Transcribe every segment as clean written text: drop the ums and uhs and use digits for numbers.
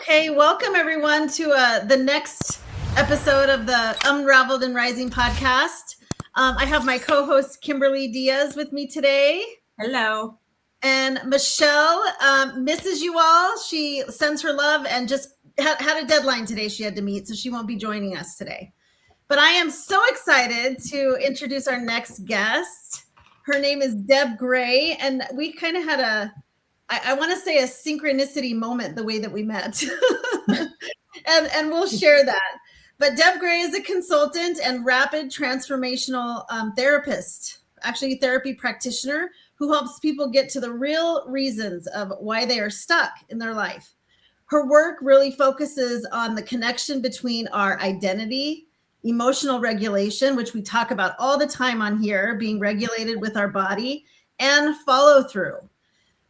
Okay, welcome everyone to the next episode of the Unraveled and Rising podcast. I have my co-host Kimberly Diaz with me today. Hello. And Michelle misses you all. She sends her love and just had a deadline today she had to meet, so she won't be joining us today. But I am so excited to introduce our next guest. Her name is Deb Gray, and we kind of had I want to say a synchronicity moment the way that we met. and we'll share that. But Deb Gray is a consultant and rapid transformational therapist, actually a therapy practitioner who helps people get to the real reasons of why they are stuck in their life. Her work really focuses on the connection between our identity, emotional regulation, which we talk about all the time on here, being regulated with our body, and follow through.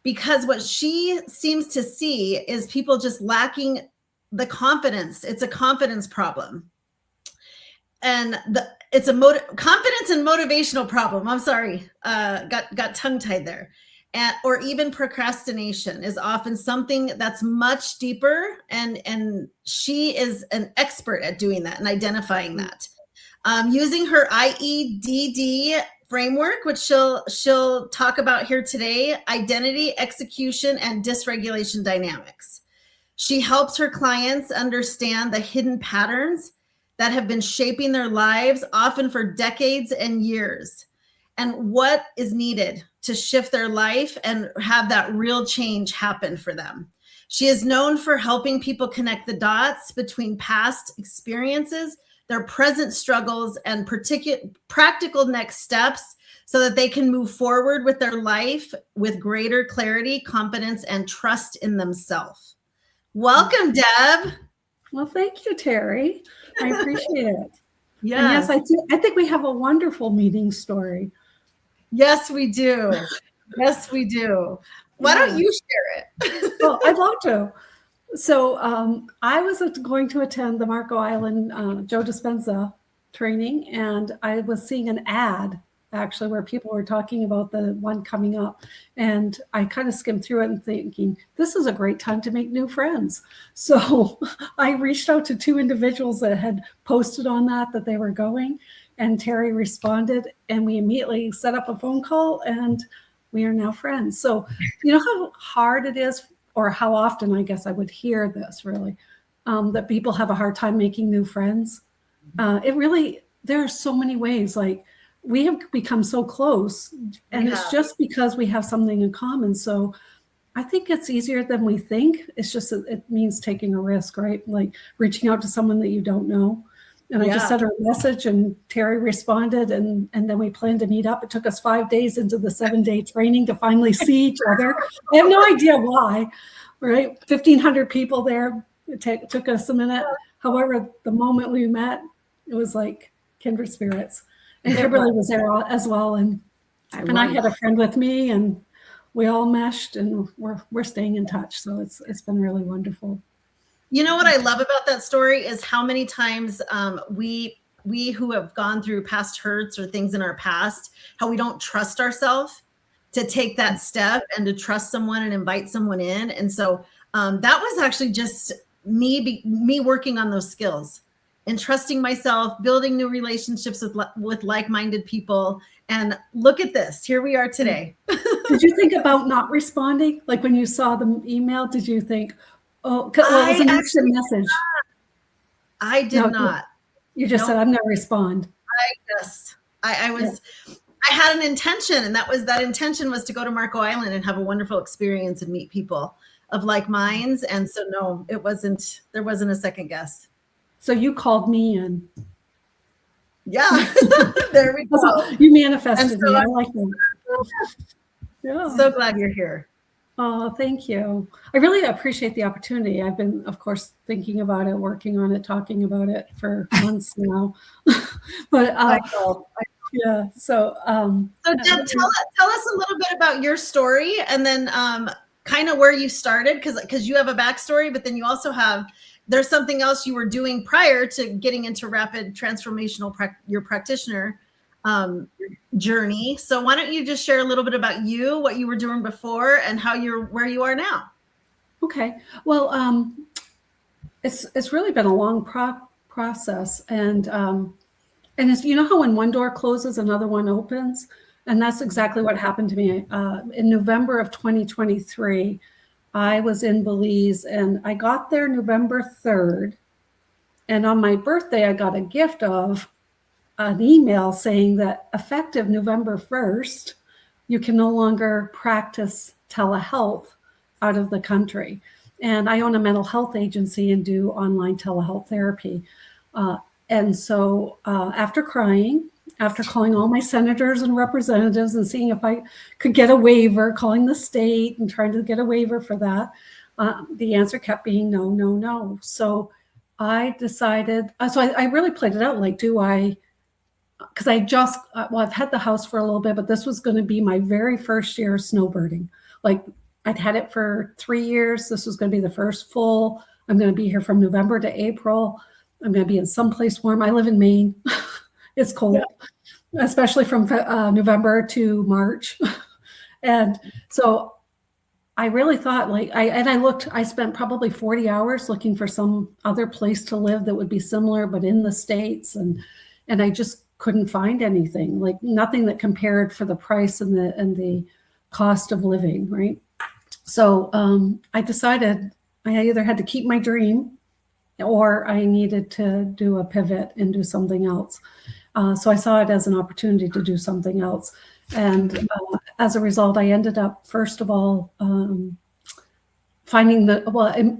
Because what she seems to see is people just lacking the confidence. It's a confidence problem. And it's a confidence and motivational problem. I'm sorry, got tongue-tied there. Or even procrastination is often something that's much deeper. And she is an expert at doing that and identifying that. Using her IEDD framework, which she'll talk about here today, identity, execution, and dysregulation dynamics. She helps her clients understand the hidden patterns that have been shaping their lives, often for decades and years, and what is needed to shift their life and have that real change happen for them. She is known for helping people connect the dots between past experiences, their present struggles, and practical next steps so that they can move forward with their life with greater clarity, confidence, and trust in themselves. Welcome, Deb. Well, thank you, Terry. I appreciate it. Yes. And yes, I think we have a wonderful meeting story. Yes, we do. Yes, we do. Why don't you share it? Well, I'd love to. So I was going to attend the Marco Island Joe Dispenza training, and I was seeing an ad actually where people were talking about the one coming up, and I kind of skimmed through it and thinking, this is a great time to make new friends. So I reached out to two individuals that had posted on that they were going, and Terry responded, and we immediately set up a phone call, and we are now friends. So you know how hard it is, or how often, I guess I would hear this really, that people have a hard time making new friends. There are so many ways, like we have become so close, and it's just because we have something in common. So I think it's easier than we think. It's just that it means taking a risk, right? Like reaching out to someone that you don't know. And I just sent her a message, and Terry responded, and then we planned to meet up. It took us 5 days into the 7-day training to finally see each other. I have no idea why, right? 1,500 people there. It took us a minute. However, the moment we met, it was like kindred spirits. And Kimberly was there as well, and I had a friend with me, and we all meshed, and we're staying in touch. So it's been really wonderful. You know what I love about that story is how many times we who have gone through past hurts or things in our past, how we don't trust ourselves to take that step and to trust someone and invite someone in. And so that was actually just me working on those skills and trusting myself, building new relationships with like-minded people. And look at this, here we are today. Did you think about not responding? Like when you saw the email, did you think, oh, it was an instant message? I did not. You just said, I'm going to respond. I had an intention, and that intention was to go to Marco Island and have a wonderful experience and meet people of like minds. And so, no, there wasn't a second guess. So you called me in. Yeah, there we go. You manifested me. I like that. Yeah. So glad you're here. Oh, thank you. I really appreciate the opportunity. I've been, of course, thinking about it, working on it, talking about it for months now. But yeah. So Deb, tell us a little bit about your story, and then kind of where you started, because you have a backstory, but then you also there's something else you were doing prior to getting into rapid transformational your practitioner journey. So why don't you just share a little bit about you, what you were doing before, and how where you are now? Okay. Well, it's really been a long process, and it's, you know how when one door closes, another one opens, and that's exactly what happened to me. In November of 2023, I was in Belize, and I got there November 3rd, and on my birthday, I got a gift of an email saying that effective November 1st, you can no longer practice telehealth out of the country. And I own a mental health agency and do online telehealth therapy. And so after calling all my senators and representatives and seeing if I could get a waiver, calling the state and trying to get a waiver for that, the answer kept being no, no, no. So I decided, I really played it out. Like, do I, because I just, I've had the house for a little bit, but this was going to be my very first year of snowbirding. Like, I'd had it for 3 years. This was going to be the first full. I'm going to be here from November to April. I'm going to be in someplace warm. I live in Maine. It's cold, especially from November to March. And so I really thought, like, I spent probably 40 hours looking for some other place to live that would be similar, but in the States. And I just couldn't find anything, like nothing that compared for the price and the cost of living, right? So I decided I either had to keep my dream or I needed to do a pivot and do something else. So I saw it as an opportunity to do something else. And as a result, I ended up, first of all, finding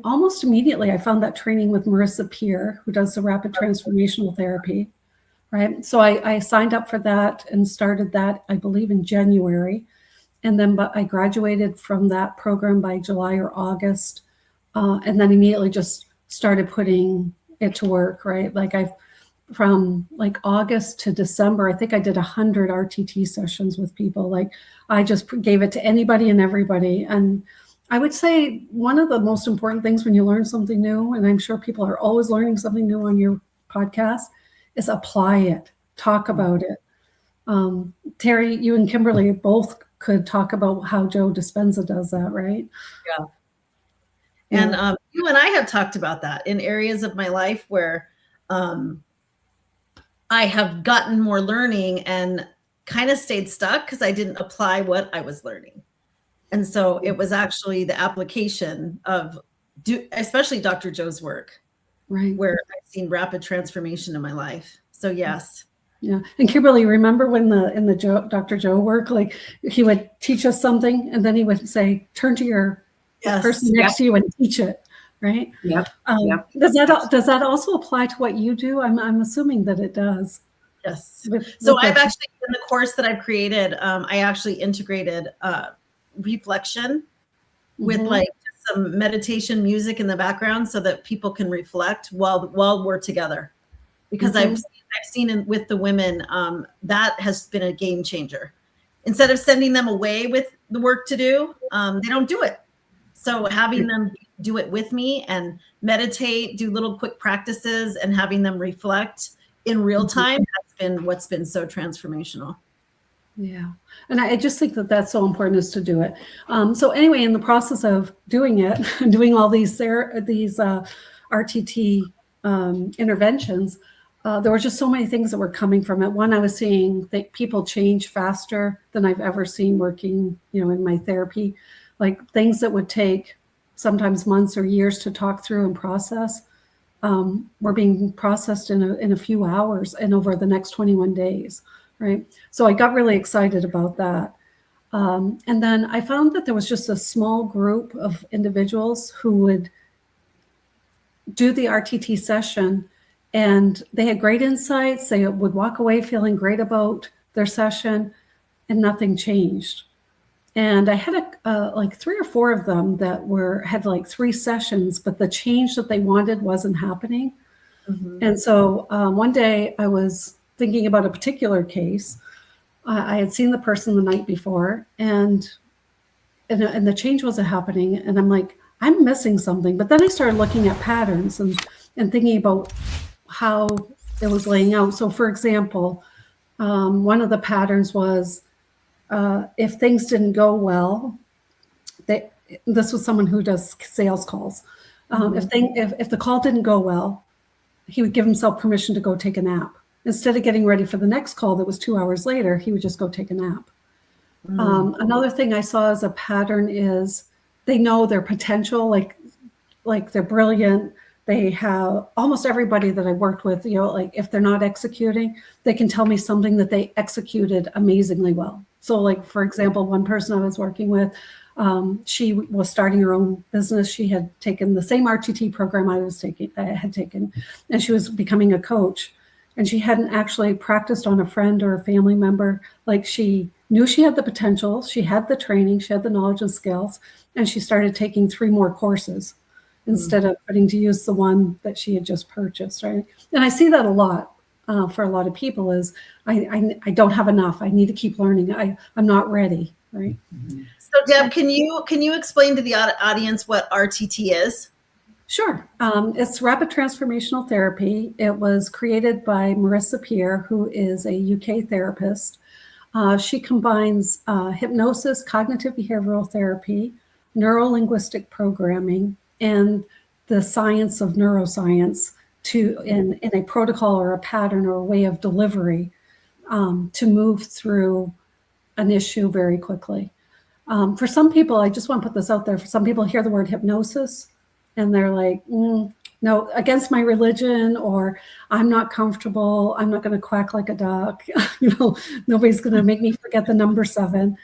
almost immediately, I found that training with Marissa Peer, who does the rapid transformational therapy, right? So I signed up for that and started that, I believe, in January. And then I graduated from that program by July or August. And then immediately just started putting it to work, right? Like from like August to December, I think I did 100 RTT sessions with people. Like, I just gave it to anybody and everybody. And I would say one of the most important things when you learn something new, and I'm sure people are always learning something new on your podcast, is apply it, talk about it. Terry, you and Kimberly both could talk about how Joe Dispenza does that, right? Yeah. And you and I have talked about that in areas of my life where I have gotten more learning and kind of stayed stuck because I didn't apply what I was learning. And so it was actually the application of, especially Dr. Joe's work, right, where I've seen rapid transformation in my life. So yes. Yeah. And Kimberly, remember when in the Dr. Joe work, like he would teach us something and then he would say, turn to your person next to you and teach it, right? Yep. Does that also apply to what you do? I'm assuming that it does. Yes. So I've actually, in the course that I've created, I actually integrated reflection with like some meditation music in the background so that people can reflect while we're together. Because I've seen with the women, that has been a game changer. Instead of sending them away with the work to do, they don't do it. So having them do it with me and meditate, do little quick practices, and having them reflect in real time has been what's been so transformational. Yeah. And I just think that that's so important, is to do it. So anyway, in the process of doing it, doing all these RTT interventions, there were just so many things that were coming from it. One, I was seeing that people change faster than I've ever seen working, in my therapy. Like things that would take sometimes months or years to talk through and process were being processed in a few hours and over the next 21 days, right? So I got really excited about that. And then I found that there was just a small group of individuals who would do the RTT session, and they had great insights. They would walk away feeling great about their session, and nothing changed. And I had like 3 or 4 of them that had like 3 sessions, but the change that they wanted wasn't happening. And so one day I was thinking about a particular case. I had seen the person the night before, and the change wasn't happening. And I'm like, I'm missing something. But then I started looking at patterns and thinking about how it was laying out. So for example, one of the patterns was, if things didn't go well, this was someone who does sales calls. If the call didn't go well, he would give himself permission to go take a nap. Instead of getting ready for the next call that was 2 hours later, he would just go take a nap. Another thing I saw as a pattern is they know their potential, like they're brilliant. They have almost everybody that I worked with, like if they're not executing, they can tell me something that they executed amazingly well. So like, for example, one person I was working with, she was starting her own business. She had taken the same RTT program I had taken, and she was becoming a coach. And she hadn't actually practiced on a friend or a family member. Like, she knew she had the potential, she had the training, she had the knowledge and skills, and she started taking 3 more courses instead of putting to use the one that she had just purchased, right? And I see that a lot for a lot of people is, I don't have enough. I need to keep learning. I'm not ready, right? So Deb, can you explain to the audience what RTT is? Sure. It's rapid transformational therapy. It was created by Marissa Peer, who is a UK therapist. She combines hypnosis, cognitive behavioral therapy, neuro-linguistic programming, and the science of neuroscience in a protocol or a pattern or a way of delivery to move through an issue very quickly. For some people, I just want to put this out there, for some people hear the word hypnosis and they're like, no, against my religion, or I'm not comfortable. I'm not going to quack like a duck. Nobody's going to make me forget the number 7.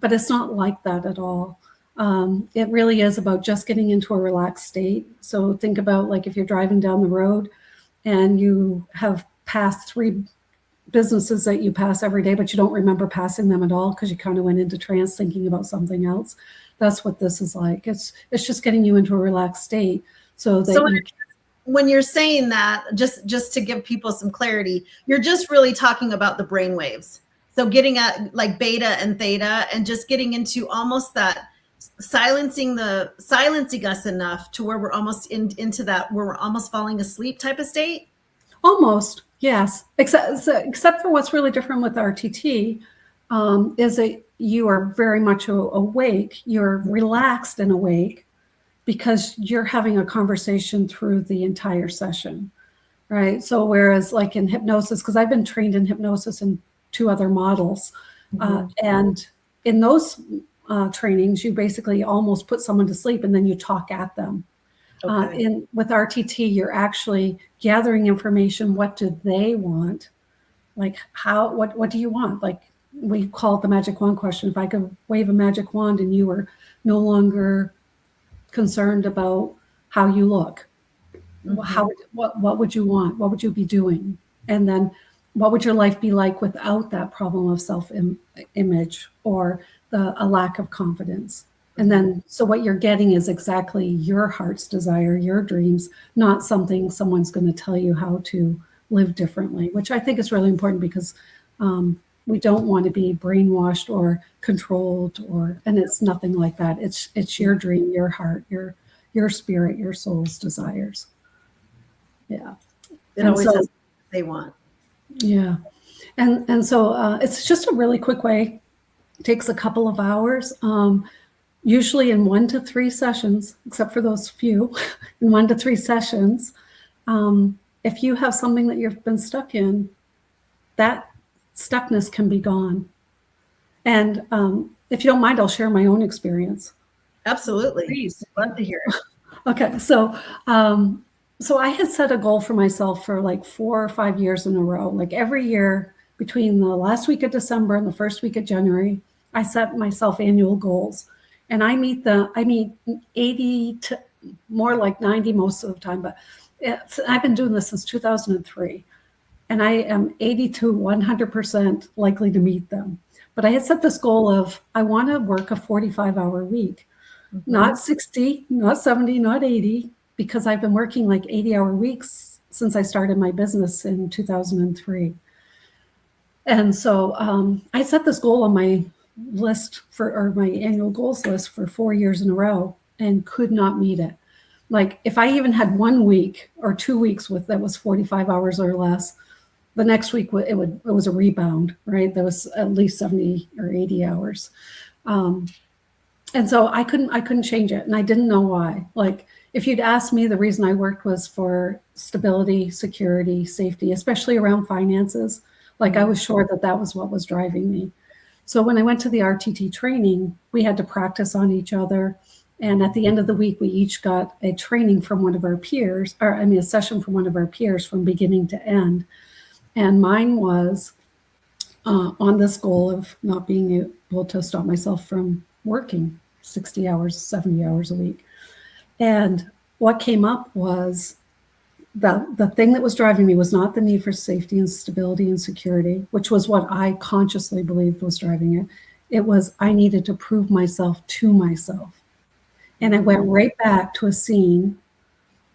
But it's not like that at all. It really is about just getting into a relaxed state. So think about, like, if you're driving down the road and you have passed 3 businesses that you pass every day, but you don't remember passing them at all because you kind of went into trance thinking about something else. That's what this is like. It's just getting you into a relaxed state so that when you're saying that, just to give people some clarity, you're just really talking about the brain waves. So getting at like beta and theta and just getting into almost that silencing us enough to where we're almost into that, where we're almost falling asleep type of state. Almost, yes. Except for what's really different with RTT is that you are very much awake. You're relaxed and awake because you're having a conversation through the entire session, right? So whereas like in hypnosis, because I've been trained in hypnosis in 2 other models, and in those trainings, you basically almost put someone to sleep and then you talk at them. Okay. With RTT, you're actually gathering information. What do they want? Like what do you want? Like, we call it the magic wand question. If I could wave a magic wand and you were no longer concerned about how you look, what would you want? What would you be doing? And then what would your life be like without that problem of self-image or a lack of confidence? And then, so what you're getting is exactly your heart's desire, your dreams, not something someone's going to tell you how to live differently, which I think is really important because we don't want to be brainwashed or controlled, and it's nothing like that. It's your dream, your heart, your spirit, your soul's desires. Yeah. It always has what they want. Yeah. And so it's just a really quick way. It takes a couple of hours. Usually in 1 to 3 sessions, except for those few, in 1 to 3 sessions, if you have something that you've been stuck in, that stuckness can be gone. And if you don't mind, I'll share my own experience. Absolutely. Please. Love to hear it. Okay. So I had set a goal for myself for like 4 or 5 years in a row. Like every year between the last week of December and the first week of January, I set myself annual goals. And I meet 80 to more like 90 most of the time, but I've been doing this since 2003. And I am 80 to 100% likely to meet them. But I had set this goal of, I want to work a 45-hour week, not 60, not 70, not 80, because I've been working like 80-hour weeks since I started my business in 2003. And so I set this goal on my list or my annual goals list for 4 years in a row and could not meet it. Like if I even had 1 week or 2 weeks that was 45 hours or less, the next week it was a rebound, right? There was at least 70 or 80 hours. And so I couldn't change it. And I didn't know why. Like, if you'd asked me, the reason I worked was for stability, security, safety, especially around finances. Like, I was sure that that was what was driving me. So when I went to the RTT training, we had to practice on each other. And at the end of the week, we each got a training from one of our peers, or I mean, a session from one of our peers from beginning to end. And mine was on this goal of not being able to stop myself from working 60 hours, 70 hours a week. And what came up was the thing that was driving me was not the need for safety and stability and security, which was what I consciously believed was driving it. It was I needed to prove myself to myself. And I went right back to a scene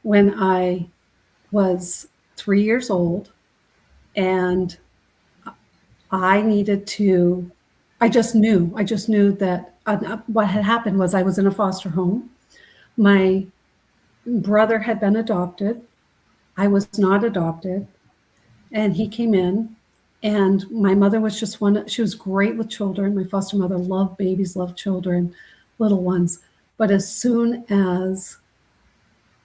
when I was 3 years old, and I just knew that what had happened was I was in a foster home. My brother had been adopted. I was not adopted. And he came in, and my mother was she was great with children. My foster mother loved babies, loved children, little ones. But as soon as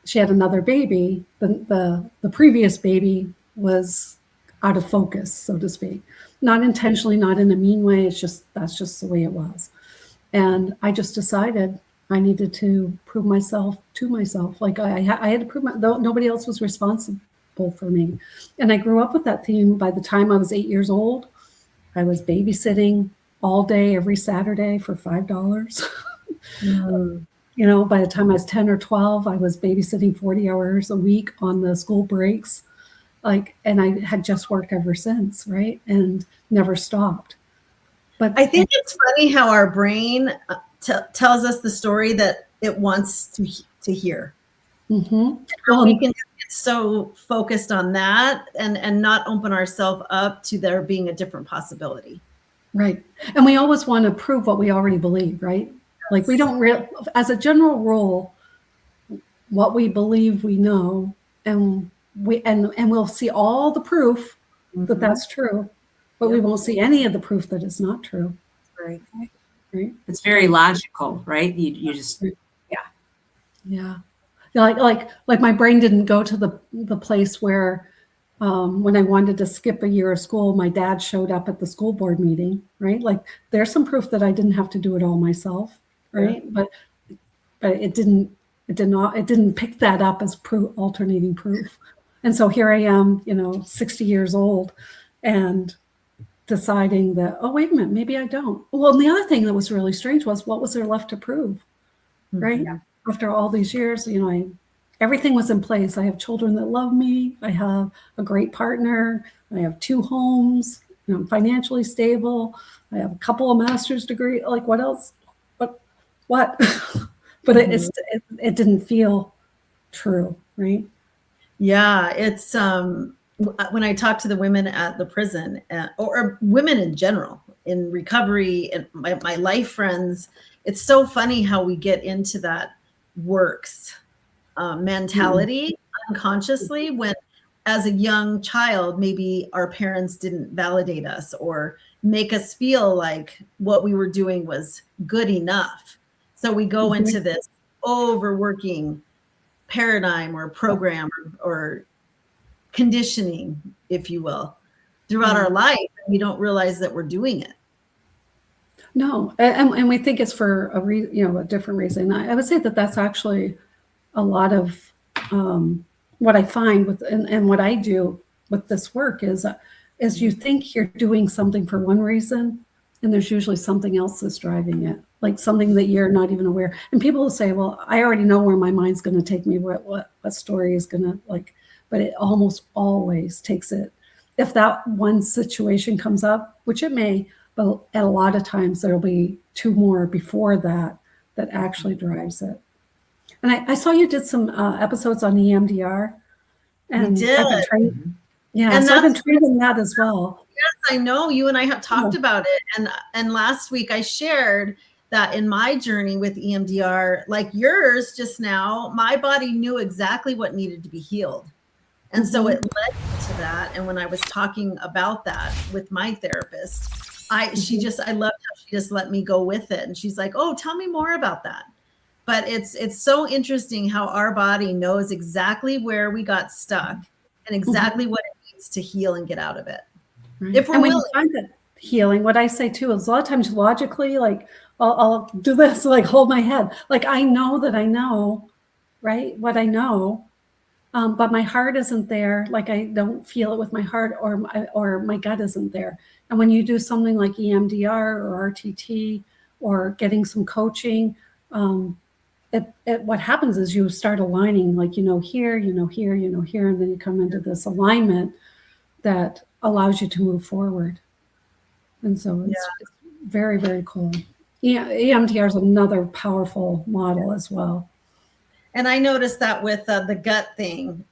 she had another baby, the previous baby was out of focus, so to speak. Not intentionally, not in a mean way. That's just the way it was. And I just decided I needed to prove myself to myself. Like I had to prove nobody else was responsible for me. And I grew up with that theme. By the time I was 8 years old, I was babysitting all day, every Saturday for $5. You know, by the time I was 10 or 12, I was babysitting 40 hours a week on the school breaks. And I had just worked ever since, right? And never stopped. But I think it's funny how our brain tells us the story that it wants to hear. Mm-hmm. Well, we can get so focused on that and not open ourselves up to there being a different possibility. Right. And we always want to prove what we already believe, right? Yes. Like we don't as a general rule, what we believe we know, and we'll see all the proof that that's true, but we won't see any of the proof that it's not true. Right. Right. It's very logical, right? You just yeah. Like my brain didn't go to the place where when I wanted to skip a year of school, my dad showed up at the school board meeting, right? Like there's some proof that I didn't have to do it all myself, right? Yeah. But it didn't pick that up as alternating proof. And so here I am, 60 years old, and deciding that, oh, wait a minute, maybe I don't. Well, and the other thing that was really strange was, what was there left to prove, right? Yeah. After all these years, everything was in place. I have children that love me. I have a great partner. I have 2 homes. I'm financially stable. I have a couple of master's degrees. Like, what else? What? But it didn't feel true, right? Yeah, it's when I talk to the women at the prison, or women in general in recovery, and my life friends, it's so funny how we get into that works mentality unconsciously, when as a young child, maybe our parents didn't validate us or make us feel like what we were doing was good enough. So we go into this overworking paradigm or program or conditioning, if you will, throughout our life. And we don't realize that we're doing it. No, and we think it's for a different reason. I would say that that's actually a lot of what I find with and what I do with this work is you think you're doing something for one reason, and there's usually something else that's driving it, like something that you're not even aware. And people will say, well, I already know where my mind's going to take me, what story is going to like, but it almost always takes it. If that one situation comes up, which it may, but at a lot of times there'll be 2 more before that actually drives it. And I saw you did some episodes on EMDR. And we did. I've been training. Yeah, and so I've been training that as well. Yes, I know. You and I have talked about it. And last week I shared that in my journey with EMDR, like yours just now, my body knew exactly what needed to be healed. And so it led to that. And when I was talking about that with my therapist, I loved how she just let me go with it. And she's like, oh, tell me more about that. But it's so interesting how our body knows exactly where we got stuck and exactly what it needs to heal and get out of it. Right. If we're and when willing. you find that healing, what I say too is a lot of times logically, like I'll do this, like hold my head. Like I know that I know, right? What I know. But my heart isn't there. Like I don't feel it with my heart, or my gut isn't there. And when you do something like EMDR or RTT or getting some coaching, what happens is you start aligning, like here, here, here, and then you come into this alignment that allows you to move forward. And so it's very, very cool. EMDR is another powerful model as well. And I noticed that with the gut thing,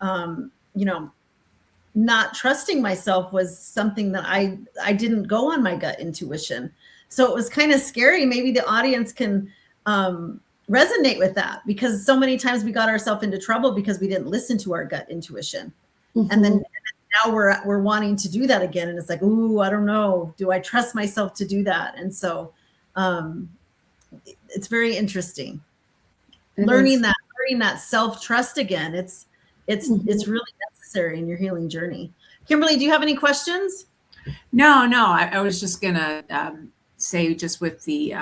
not trusting myself was something that I didn't go on my gut intuition. So it was kind of scary. Maybe the audience can resonate with that, because so many times we got ourselves into trouble because we didn't listen to our gut intuition. And then now we're wanting to do that again. And it's like, ooh, I don't know. Do I trust myself to do that? And so it's very interesting. Learning that self-trust again. It's really necessary in your healing journey. Kimberly, do you have any questions? No. I was just gonna say, just with the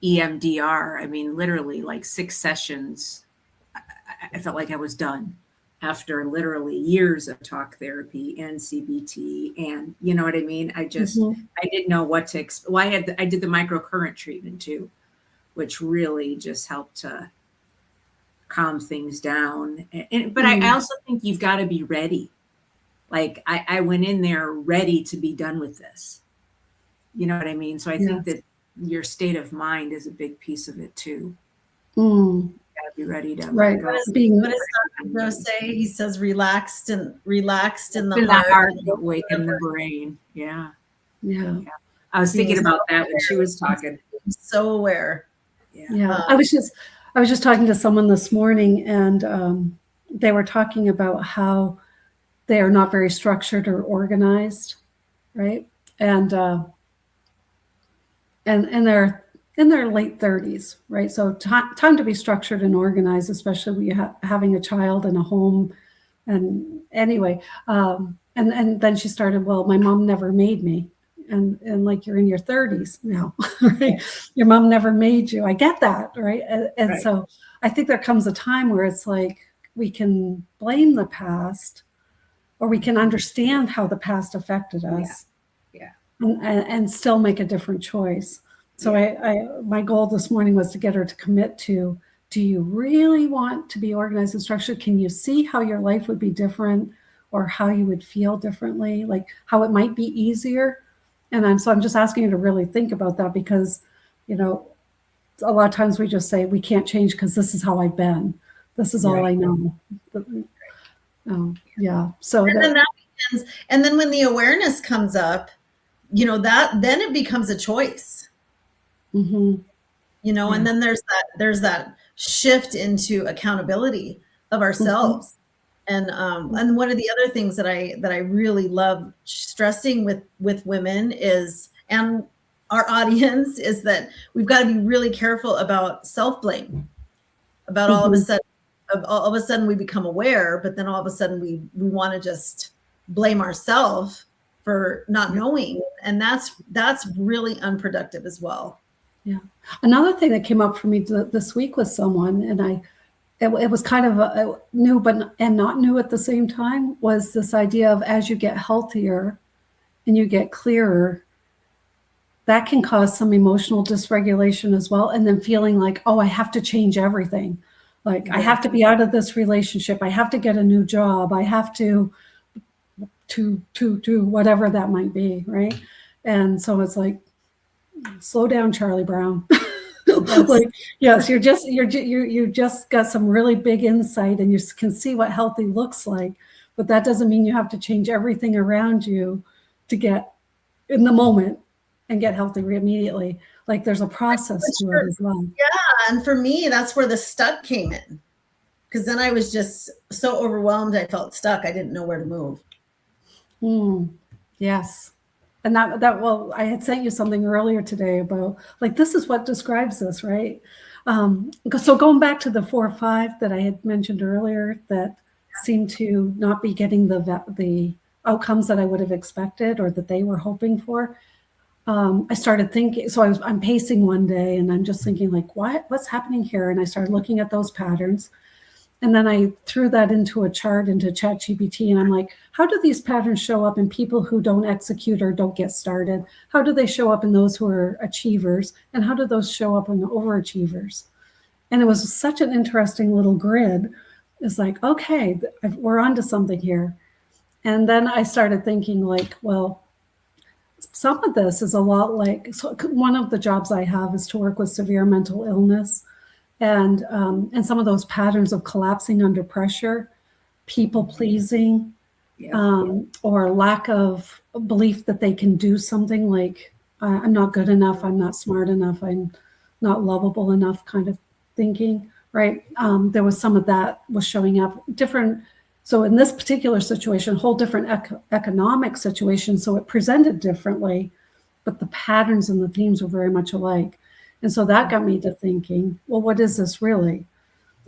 EMDR, I mean, literally like 6 sessions, I felt like I was done after literally years of talk therapy and CBT, and you know what I mean? I just, I didn't know what to well, I did the microcurrent treatment too, which really just helped to calm things down. But I also think you've got to be ready. Like I went in there ready to be done with this. You know what I mean? So I think that your state of mind is a big piece of it too. You gotta be ready to What does Dr. Joe say? He says relaxed in the heart, awaken the brain. Yeah. I was He thinking is about that when she was talking. He's so aware. I was just talking to someone this morning, and they were talking about how they are not very structured or organized, right? And they're in their late 30s, right? So time to be structured and organized, especially when you're having a child and a home. And anyway, and then she started, well, my mom never made me. And like, you're in your 30s now, right? Your mom never made you. I get that, right? And so I think there comes a time where it's like we can blame the past, or we can understand how the past affected us, and still make a different choice. So my goal this morning was to get her to commit to, do you really want to be organized and structured? Can you see how your life would be different, or how you would feel differently, like how it might be easier? And I'm just asking you to really think about that, because, a lot of times we just say we can't change because this is how I've been. This is all I know. So then that begins, and then when the awareness comes up, then it becomes a choice. And then there's that shift into accountability of ourselves. And one of the other things that I really love stressing with women is, and our audience, is that we've got to be really careful about self-blame, about all of a sudden we become aware, but then all of a sudden we want to just blame ourselves for not knowing. And that's really unproductive as well. Yeah. Another thing that came up for me this week with someone, and it was kind of new, and not new at the same time, was this idea of, as you get healthier and you get clearer, that can cause some emotional dysregulation as well. And then feeling like, oh, I have to change everything. Like I have to be out of this relationship. I have to get a new job. I have to whatever that might be. Right. And so it's like, slow down, Charlie Brown. Like, yes, you just got some really big insight, and you can see what healthy looks like, but that doesn't mean you have to change everything around you to get in the moment and get healthy immediately. Like there's a process to it as well. Yeah, and for me, that's where the stuck came in, because then I was just so overwhelmed. I felt stuck. I didn't know where to move. Yes. And well, I had sent you something earlier today about like, this is what describes this, right? So going back to the 4 or 5 that I had mentioned earlier that seem to not be getting the outcomes that I would have expected or that they were hoping for. I started thinking, so I'm pacing one day and I'm just thinking like, what's happening here? And I started looking at those patterns. And then I threw that into a chart into ChatGPT, and I'm like, how do these patterns show up in people who don't execute or don't get started? How do they show up in those who are achievers? And how do those show up in the overachievers? And it was such an interesting little grid. It's like, okay, we're onto something here. And then I started thinking like, well, some of this is a lot like, so one of the jobs I have is to work with severe mental illness. And some of those patterns of collapsing under pressure, people pleasing, or lack of belief that they can do something like, I'm not good enough, I'm not smart enough, I'm not lovable enough kind of thinking, right? There was some of that was showing up different. So in this particular situation, a whole different economic situation, so it presented differently, but the patterns and the themes were very much alike. And so that got me to thinking, well, what is this really?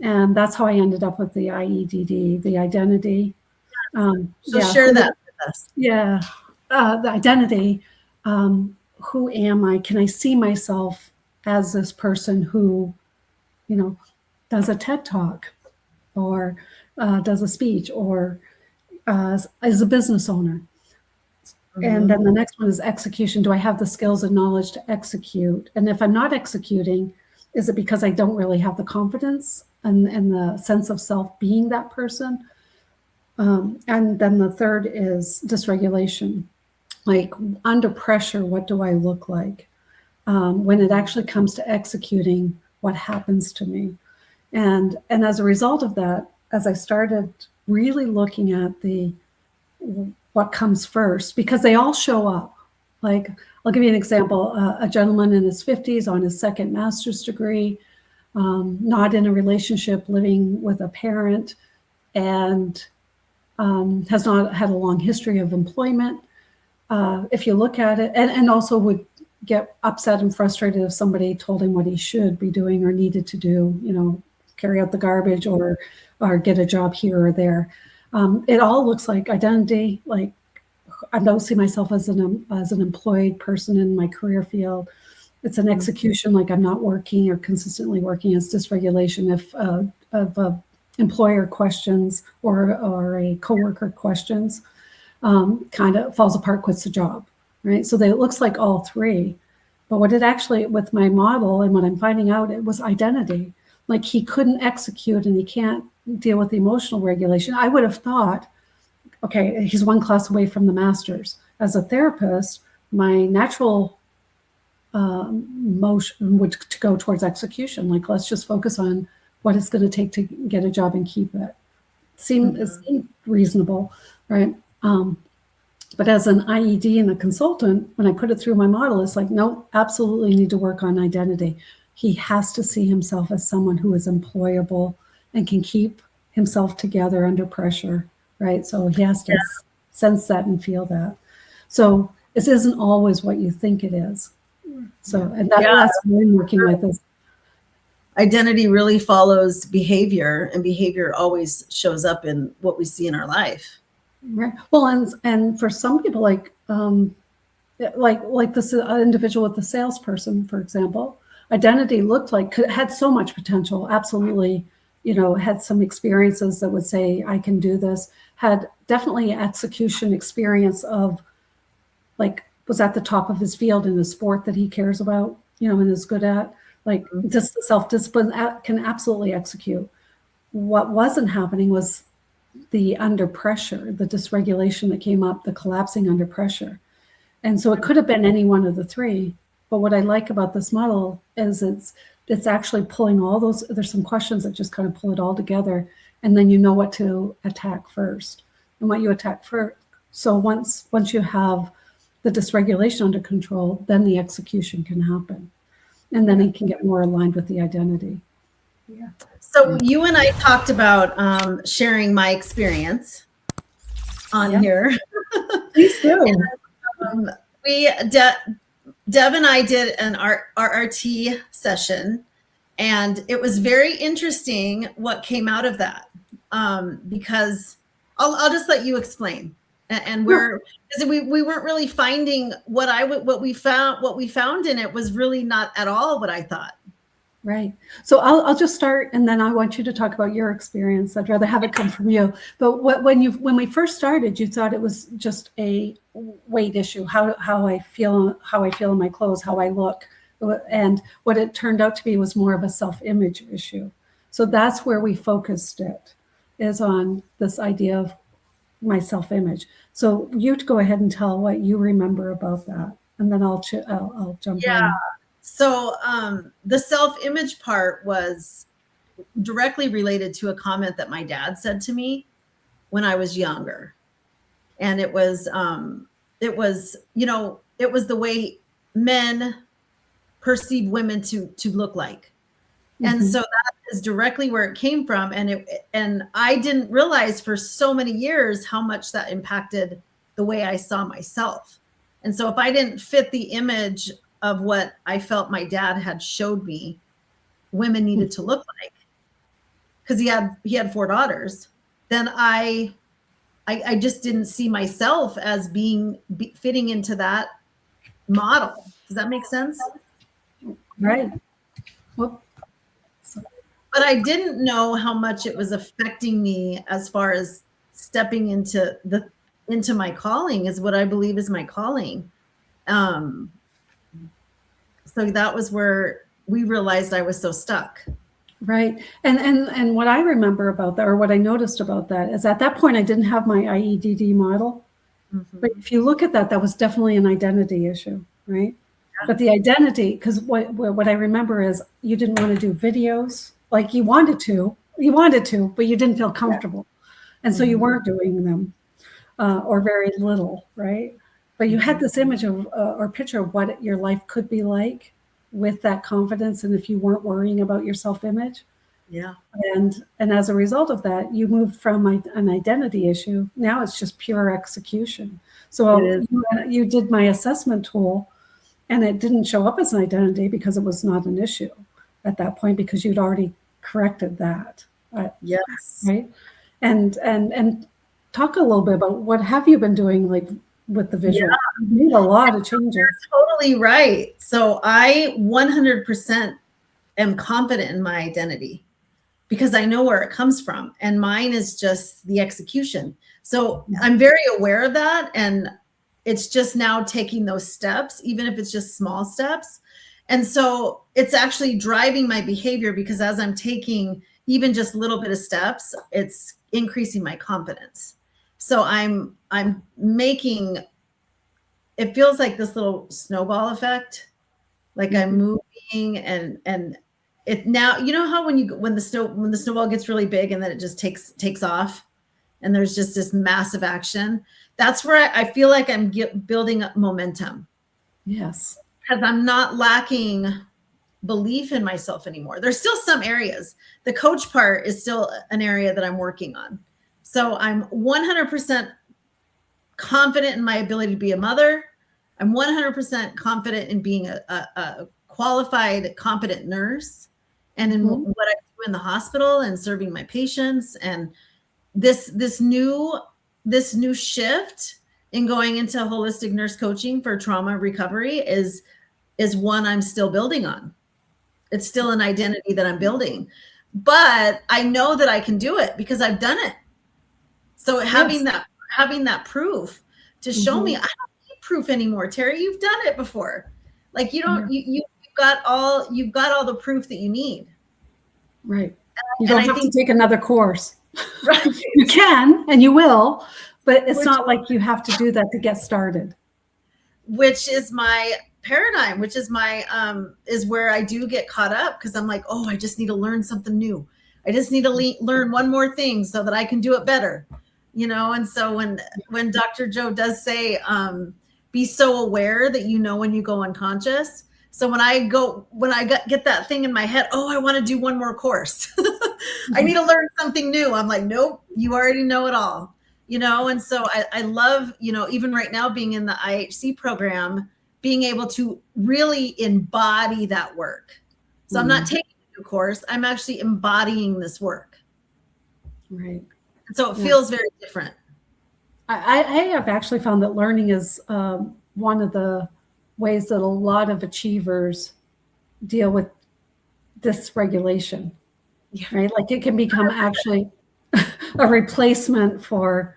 And that's how I ended up with the IEDD, the identity. Share that with us. Yeah, the identity. Who am I? Can I see myself as this person who, does a TED Talk or does a speech or is a business owner? And then the next one is execution. Do I have the skills and knowledge to execute? And if I'm not executing, is it because I don't really have the confidence and the sense of self being that person? And then the third is dysregulation. Like under pressure, what do I look like? When it actually comes to executing, what happens to me? And as a result of that, as I started really looking at what comes first, because they all show up. Like, I'll give you an example. A gentleman in his 50s on his second master's degree, not in a relationship, living with a parent, and has not had a long history of employment. If you look at it, and also would get upset and frustrated if somebody told him what he should be doing or needed to do, carry out the garbage or get a job here or there. It all looks like identity. Like I don't see myself as an employed person in my career field. It's an execution, like I'm not working or consistently working. As dysregulation if employer questions or a coworker questions, kind of falls apart, quits the job, right? So it looks like all three. But what it actually, with my model and what I'm finding out, it was identity. Like he couldn't execute and he can't deal with the emotional regulation. I would have thought, okay, he's one class away from the master's. As a therapist, my natural motion would to go towards execution. Like, let's just focus on what it's going to take to get a job and keep it. It seemed reasonable, right? But as an IED and a consultant, when I put it through my model, it's like, no, absolutely need to work on identity. He has to see himself as someone who is employable and can keep himself together under pressure, right? So he has to sense that and feel that. So this isn't always what you think it is. So, and that's what I'm working with is identity really follows behavior, and behavior always shows up in what we see in our life. Right. Well, and for some people, like this individual with the salesperson, for example, identity looked like had so much potential. Absolutely, had some experiences that would say I can do this. Had definitely execution experience of, like, was at the top of his field in the sport that he cares about, and is good at. Like, just self-discipline, can absolutely execute. What wasn't happening was the under pressure, the dysregulation that came up, the collapsing under pressure. And so it could have been any one of the three. But what I like about this model is it's actually pulling all those, there's some questions that just kind of pull it all together. And then you know what to attack first and what you attack first. So once you have the dysregulation under control, then the execution can happen. And then it can get more aligned with the identity. Yeah. So you and I talked about sharing my experience on here. Please do. Deb and I did an RRT session, and it was very interesting what came out of that. Because I'll just let you explain. And because we weren't really finding what we found in it was really not at all what I thought. Right. So I'll just start, and then I want you to talk about your experience. I'd rather have it come from you. But when we first started, you thought it was just a weight issue, how I feel in my clothes, how I look, and what it turned out to be was more of a self-image issue. So that's where we focused it, is on this idea of my self-image. So you go ahead and tell what you remember about that, and then I'll jump in. So the self-image part was directly related to a comment that my dad said to me when I was younger. And it was the way men perceive women to look like. Mm-hmm. And so that is directly where it came from. And I didn't realize for so many years how much that impacted the way I saw myself. And so if I didn't fit the image of what I felt my dad had showed me women needed to look like, because he had 4 daughters, then I just didn't see myself as fitting into that model. Does that make sense? Right. Well, but I didn't know how much it was affecting me as far as stepping into my calling, is what I believe is my calling. So that was where we realized I was so stuck. Right. And what I remember about that, or what I noticed about that, is at that point I didn't have my IEDD model. Mm-hmm. But if you look at that, that was definitely an identity issue, right? Yeah. But the identity, because what I remember is you didn't want to do videos. Like you wanted to, but you didn't feel comfortable. Yeah. And so you weren't doing them, or very little, right? But you had this image of or picture of what your life could be like with that confidence, and if you weren't worrying about your self-image. Yeah. And as a result of that, you moved from an identity issue. Now it's just pure execution. So you did my assessment tool, and it didn't show up as an identity because it was not an issue at that point, because you'd already corrected that. Yes. Right. And talk a little bit about what have you been doing, like, with the visual. Yeah. You made a lot of changes. You're totally right. So I 100% am confident in my identity because I know where it comes from, and mine is just the execution. So I'm very aware of that, and it's just now taking those steps, even if it's just small steps. And so it's actually driving my behavior, because as I'm taking even just a little bit of steps, it's increasing my confidence. So I'm making, it feels like this little snowball effect, like I'm moving and it now, you know how when the snowball gets really big and then it just takes off and there's just this massive action. That's where I feel like I'm building up momentum. Yes. Because I'm not lacking belief in myself anymore. There's still some areas. The coach part is still an area that I'm working on. So I'm 100% confident in my ability to be a mother. I'm 100% confident in being a qualified, competent nurse, and in what I do in the hospital and serving my patients. And this new shift in going into holistic nurse coaching for trauma recovery is one I'm still building on. It's still an identity that I'm building, but I know that I can do it because I've done it. So having that proof to show me, I don't need proof anymore. Terry, you've done it before. Like you've got all the proof that you need. Right. You don't have to take another course. Right. You can, and you will, but it's not like you have to do that to get started. Which is my paradigm, which is my is where I do get caught up, because I'm like, oh, I just need to learn something new. I just need to learn one more thing so that I can do it better. And so when Dr. Joe does say, be so aware that when you go unconscious. So when I get that thing in my head, oh, I want to do one more course. I need to learn something new. I'm like, nope, you already know it all. And so I love, even right now being in the IHC program, being able to really embody that work. So I'm not taking a new course, I'm actually embodying this work. Right. So it feels very different. I have actually found that learning is one of the ways that a lot of achievers deal with dysregulation, right? Like it can become actually a replacement for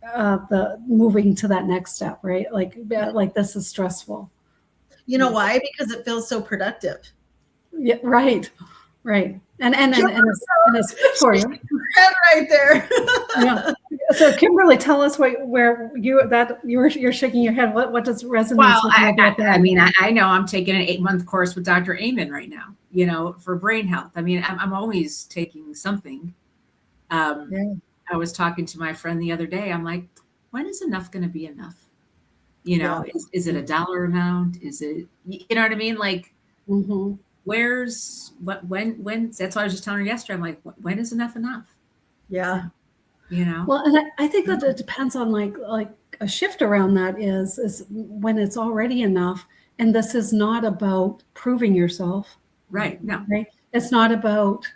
the moving to that next step, right? Like this is stressful. You know why? Because it feels so productive. Yeah, right. And it's good for you. Right there. Yeah. So Kimberly, tell us where you're shaking your head. What does resonance with you about that? I mean, I know I'm taking an 8-month course with Dr. Amen right now, for brain health. I mean, I'm always taking something. I was talking to my friend the other day. I'm like, when is enough going to be enough? Is it a dollar amount? Is it, you know what I mean? Like, when, that's why I was just telling her yesterday. I'm like, when is enough enough? Yeah. Well, and I think that it depends on like a shift around that is when it's already enough. And this is not about proving yourself. Right. No. Right. It's not about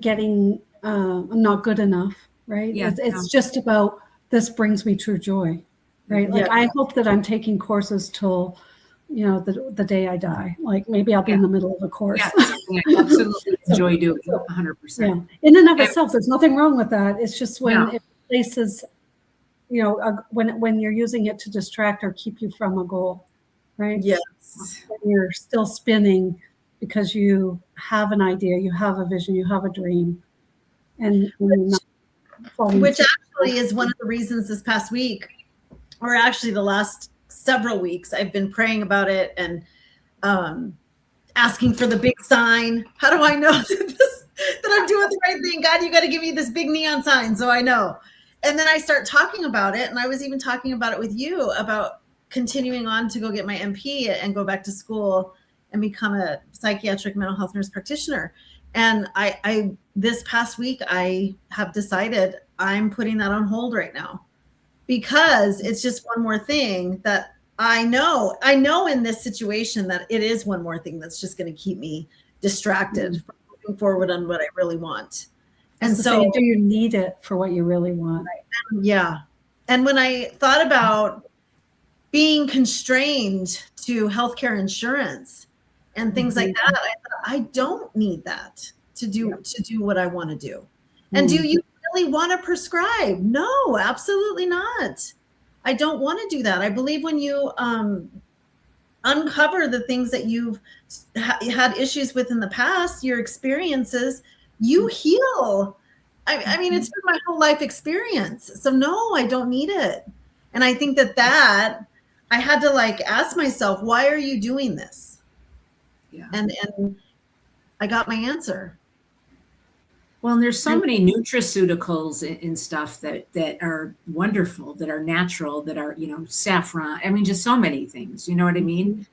getting not good enough. Right. Yeah, it's just about this brings me true joy. Right. Like I hope that I'm taking courses till, the day I die. Like maybe I'll be in the middle of a course. Yeah, absolutely enjoy doing it 100%. Yeah. In and of itself, there's nothing wrong with that. It's just when it places, when you're using it to distract or keep you from a goal, right? Yes. When you're still spinning because you have an idea, you have a vision, you have a dream, and which actually is one of the reasons this past week, or actually the last several weeks, I've been praying about it and asking for the big sign. How do I know that I'm doing the right thing? God, you got to give me this big neon sign so I know. And then I start talking about it. And I was even talking about it with you about continuing on to go get my MP and go back to school and become a psychiatric mental health nurse practitioner. And I this past week, I have decided I'm putting that on hold right now, because it's just one more thing that I know in this situation that it is one more thing that's just going to keep me distracted from moving forward on what I really want. And so do you need it for what you really want? Yeah. And when I thought about being constrained to healthcare insurance and things like that, I thought, I don't need that to do what I want to do. And do you really want to prescribe? No, absolutely not. I don't want to do that. I believe when you uncover the things that you've had issues with in the past, your experiences, you heal. I mean, it's been my whole life experience. So no, I don't need it. And I think that I had to ask myself, why are you doing this? Yeah. And I got my answer. Well, and there's so many nutraceuticals and stuff that are wonderful, that are natural, that are, saffron. I mean, just so many things, you know what I mean?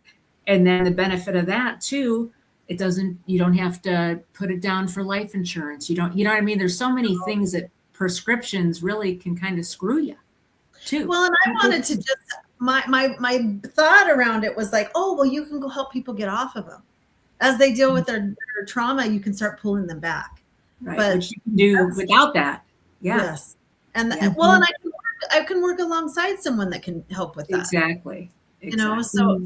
And then the benefit of that too, you don't have to put it down for life insurance. You know what I mean? There's so many things that prescriptions really can kind of screw you too. Well, and I wanted to just, my thought around it was oh, well, you can go help people get off of them. As they deal with their trauma, you can start pulling them back. Right, but which you can do without that. Yeah. Yes. And well, and I can work alongside someone that can help with that. Exactly. So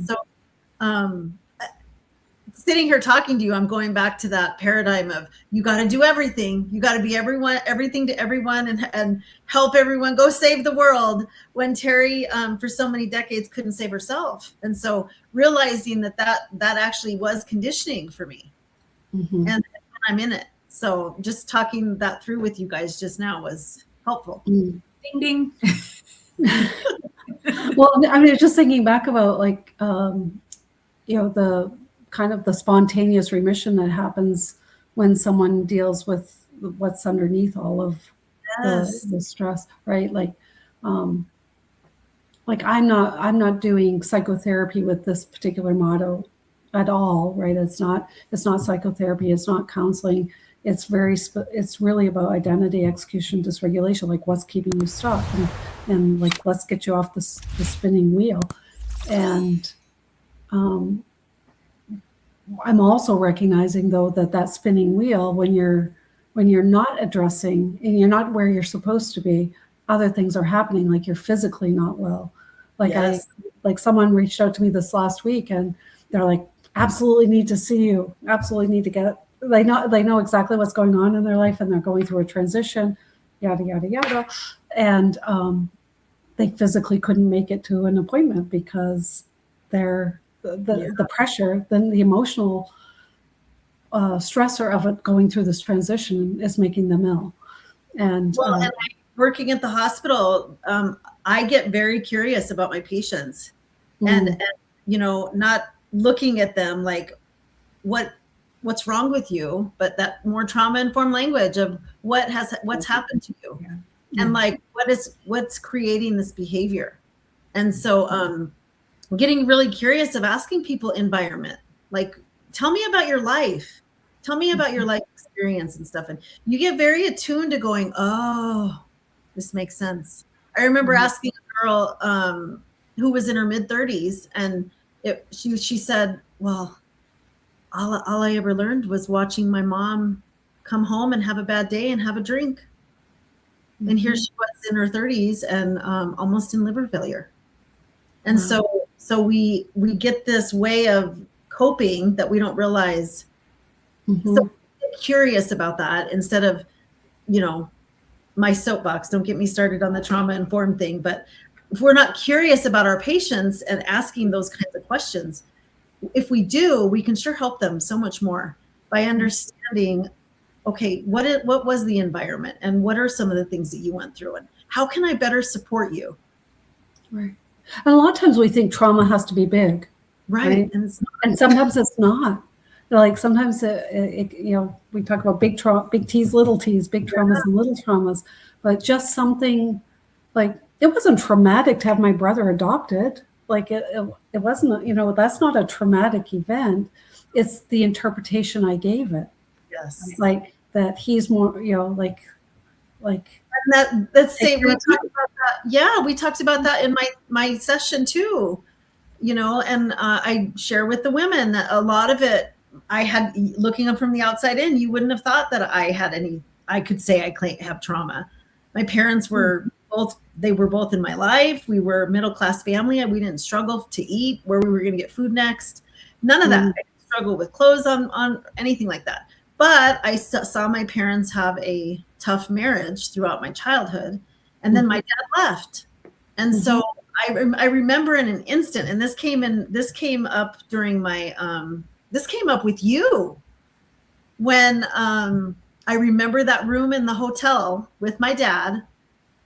sitting here talking to you, I'm going back to that paradigm of you got to do everything. You got to be everything to everyone and help everyone, go save the world, when Terry for so many decades couldn't save herself. And so realizing that actually was conditioning for me, and I'm in it. So just talking that through with you guys just now was helpful. Ding, ding. Well, I mean, just thinking back about the kind of the spontaneous remission that happens when someone deals with what's underneath all of the stress, right? I'm not doing psychotherapy with this particular motto at all, right? It's not psychotherapy. It's not counseling. it's really about identity, execution, dysregulation, like what's keeping you stuck, and like let's get you off the spinning wheel. And I'm also recognizing though that spinning wheel, when you're not addressing and you're not where you're supposed to be, other things are happening, like you're physically not well. Like Yes. like someone reached out to me this last week and they're like, absolutely need to see you, absolutely need to get, they know exactly what's going on in their life and they're going through a transition, yada, yada, yada. And they physically couldn't make it to an appointment because the pressure, then the emotional stressor of it going through this transition is making them ill. And and working at the hospital, I get very curious about my patients, and not looking at them like what's wrong with you, but that more trauma-informed language of what's happened to you, and like what's creating this behavior. And so getting really curious of asking people environment, like, tell me about your life, tell me about your life experience and stuff. And you get very attuned to going, oh, this makes sense. I remember asking a girl who was in her mid-30s, and she said, well, all I ever learned was watching my mom come home and have a bad day and have a drink. And here she was in her 30s and almost in liver failure. And so we get this way of coping that we don't realize. So get curious about that instead of, my soapbox. Don't get me started on the trauma-informed thing. But if we're not curious about our patients and asking those kinds of questions, if we do, we can sure help them so much more by understanding, okay, what was the environment and what are some of the things that you went through and how can I better support you? Right. And a lot of times we think trauma has to be big. Right. And sometimes it's not. Like sometimes we talk about big T's, little T's, big traumas and little traumas, but just something like, it wasn't traumatic to have my brother adopted. Like it wasn't, that's not a traumatic event. It's the interpretation I gave it. Yes. Like that he's more, like. And let's say we talked about that. Yeah, we talked about that in my session too, and I share with the women that a lot of it, I had, looking up from the outside in, you wouldn't have thought that I could say I have trauma. My parents were both in my life. We were a middle-class family. We didn't struggle to eat where we were going to get food next. None of that. I didn't struggle with clothes on anything like that. But I saw my parents have a tough marriage throughout my childhood. And then my dad left. And so I remember in an instant, and this came up during my, this came up with you when I remember that room in the hotel with my dad.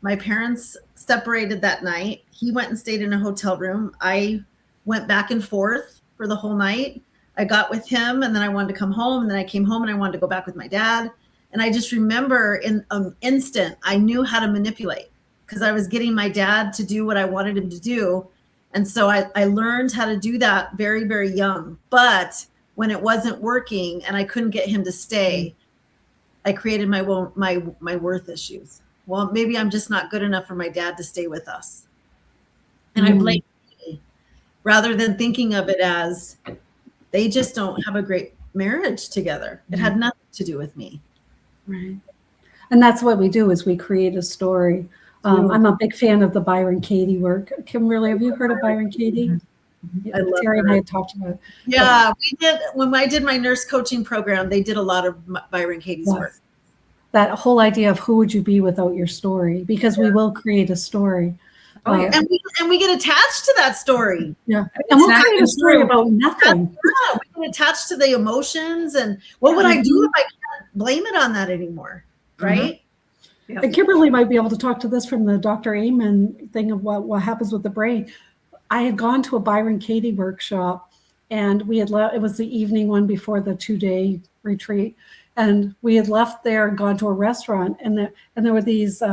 My parents separated that night. He went and stayed in a hotel room. I went back and forth for the whole night. I got with him and then I wanted to come home, and then I came home and I wanted to go back with my dad. And I just remember in an instant, I knew how to manipulate because I was getting my dad to do what I wanted him to do. And so I learned how to do that very, very young. But when it wasn't working and I couldn't get him to stay, I created my worth issues. Well, maybe I'm just not good enough for my dad to stay with us. And I blame me rather than thinking of it as they just don't have a great marriage together. It had nothing to do with me. Right. And that's what we do, is we create a story. I'm a big fan of the Byron Katie work. Kimberly, have you heard of Byron Katie? I love Terry and her. I had talked about it. Yeah, we did. When I did my nurse coaching program, they did a lot of Byron Katie's work. That whole idea of who would you be without your story? Because we will create a story. And we get attached to that story. Yeah. And we'll create a story about nothing. Yeah, we get attached to the emotions and what would I do if I can't blame it on that anymore? Right? Yeah. And Kimberly might be able to talk to this from the Dr. Amen thing of what happens with the brain. I had gone to a Byron Katie workshop, and we had it was the evening one before the 2-day retreat, and we had left there and gone to a restaurant, and there were these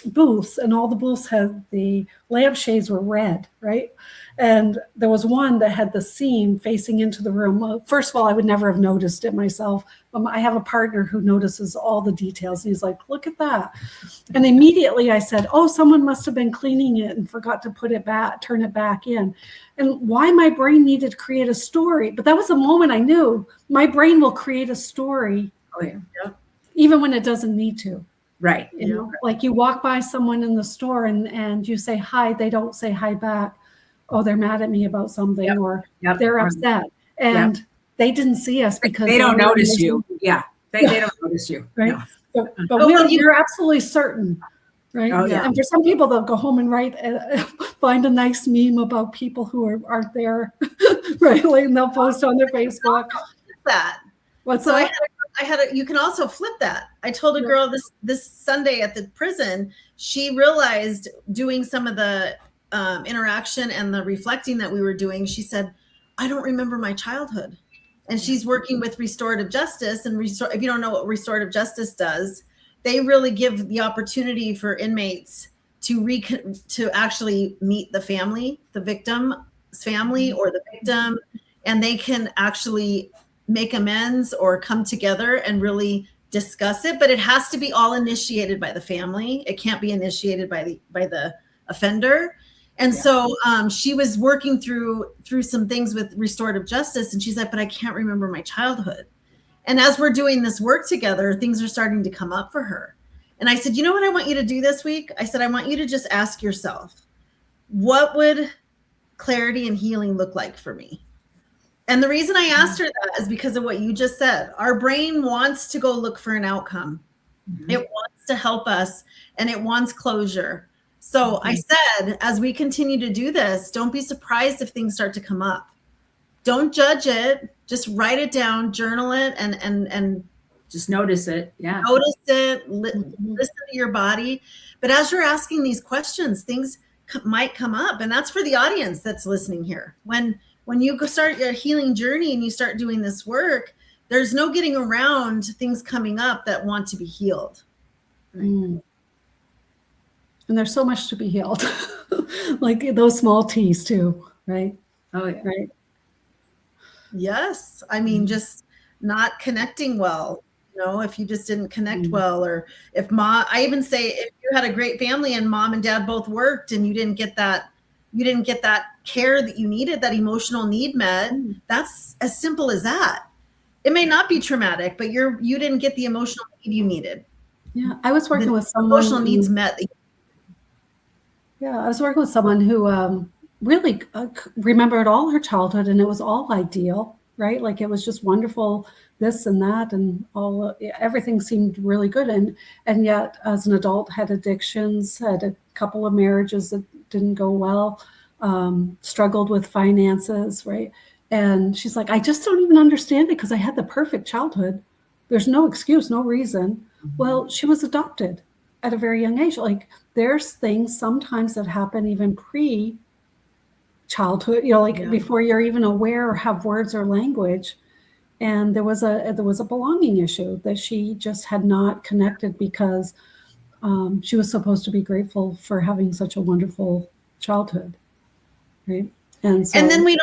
booths, and all the booths had the lampshades were red, right? And there was one that had the seam facing into the room. First of all, I would never have noticed it myself. I have a partner who notices all the details. He's like, look at that. And immediately I said, oh, someone must have been cleaning it and forgot to put it back, turn it back in. And why my brain needed to create a story. But that was the moment I knew my brain will create a story. Oh, yeah. Even when it doesn't need to. Right. You know, like you walk by someone in the store and you say hi, they don't say hi back. Oh, they're mad at me about something, or they're upset. And they didn't see us because they don't notice you. Yeah. They don't notice you. Right. No. But you're absolutely certain. Right. Oh, yeah. And for some people, they'll go home and find a nice meme about people who aren't there. Right. Like, and they'll post on their Facebook. That. What's so that? you can also flip that. I told a girl this Sunday at the prison, she realized doing some of the interaction and the reflecting that we were doing, she said, I don't remember my childhood. And she's working with restorative justice. And if you don't know what restorative justice does, they really give the opportunity for inmates to actually meet the family, the victim's family or the victim, and they can actually make amends or come together and really discuss it. But it has to be all initiated by the family. It can't be initiated by the offender. And so she was working through some things with restorative justice, and she's like, but I can't remember my childhood. And as we're doing this work together, things are starting to come up for her. And I said, you know what I want you to do this week? I said, I want you to just ask yourself, what would clarity and healing look like for me? And the reason I asked her that is because of what you just said. Our brain wants to go look for an outcome. Mm-hmm. It wants to help us, and it wants closure. So I said, as we continue to do this, don't be surprised if things start to come up. Don't judge it. Just write it down, journal it, and just notice it. Yeah. Notice it, listen to your body. But as you're asking these questions, things might come up. And that's for the audience that's listening here. When you go start your healing journey and you start doing this work, there's no getting around things coming up that want to be healed. Right? Mm. And there's so much to be healed, like those small T's too, right? Oh, yeah. Right. Yes. I mean, just not connecting well, if you just didn't connect well, or if I even say, if you had a great family and mom and dad both worked and you didn't get that care that you needed, that emotional need met, that's as simple as that. It may not be traumatic, but you didn't get the emotional need you needed. Yeah. I was working with someone. Emotional needs met. Yeah, I was working with someone who really remembered all her childhood, and it was all ideal, right? Like it was just wonderful, this and that, and everything seemed really good. And yet, as an adult, had addictions, had a couple of marriages that didn't go well, struggled with finances, right? And she's like, I just don't even understand it because I had the perfect childhood. There's no excuse, no reason. Mm-hmm. Well, she was adopted at a very young age. Like there's things sometimes that happen even pre-childhood, before you're even aware or have words or language. And there was a belonging issue that she just had not connected because she was supposed to be grateful for having such a wonderful childhood, right? And then we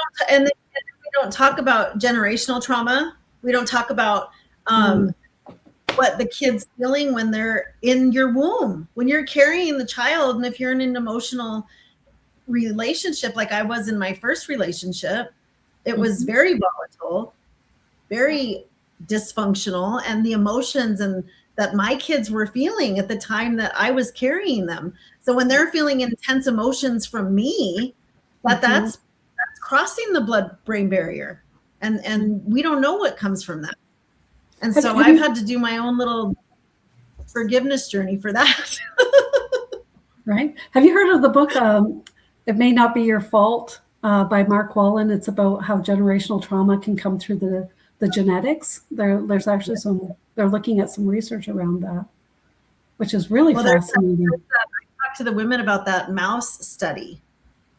don't talk about generational trauma. We don't talk about what the kid's feeling when they're in your womb, when you're carrying the child. And if you're in an emotional relationship, like I was in my first relationship, it was very volatile, very dysfunctional, and the emotions and that my kids were feeling at the time that I was carrying them. So when they're feeling intense emotions from me, that's crossing the blood-brain barrier. And we don't know what comes from that. And so I've had to do my own little forgiveness journey for that. Right. Have you heard of the book, It May Not Be Your Fault, by Mark Wallen? It's about how generational trauma can come through the genetics. There's actually they're looking at some research around that, which is really fascinating. I talked to the women about that mouse study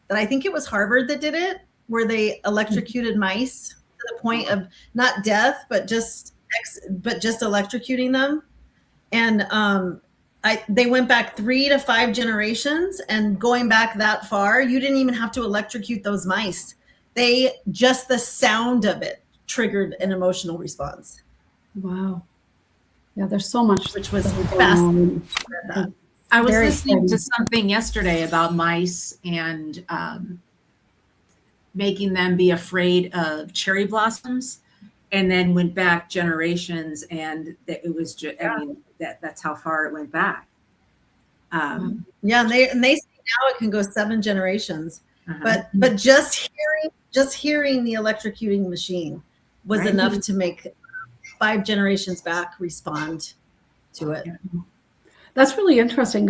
that I think it was Harvard that did it, where they electrocuted mice to the point of not death, but just electrocuting them. And they went back 3 to 5 generations, and going back that far, you didn't even have to electrocute those mice. Just the sound of it triggered an emotional response. Wow. Yeah, there's so much. Which was going fascinating. on. I was Very listening to exciting. something yesterday about mice and making them be afraid of cherry blossoms, and then went back generations, and it was just, I mean, that's how far it went back. Yeah, and they say now it can go 7 generations. Uh-huh. But just hearing the electrocuting machine was Right. enough to make 5 generations back respond to it. Yeah. That's really interesting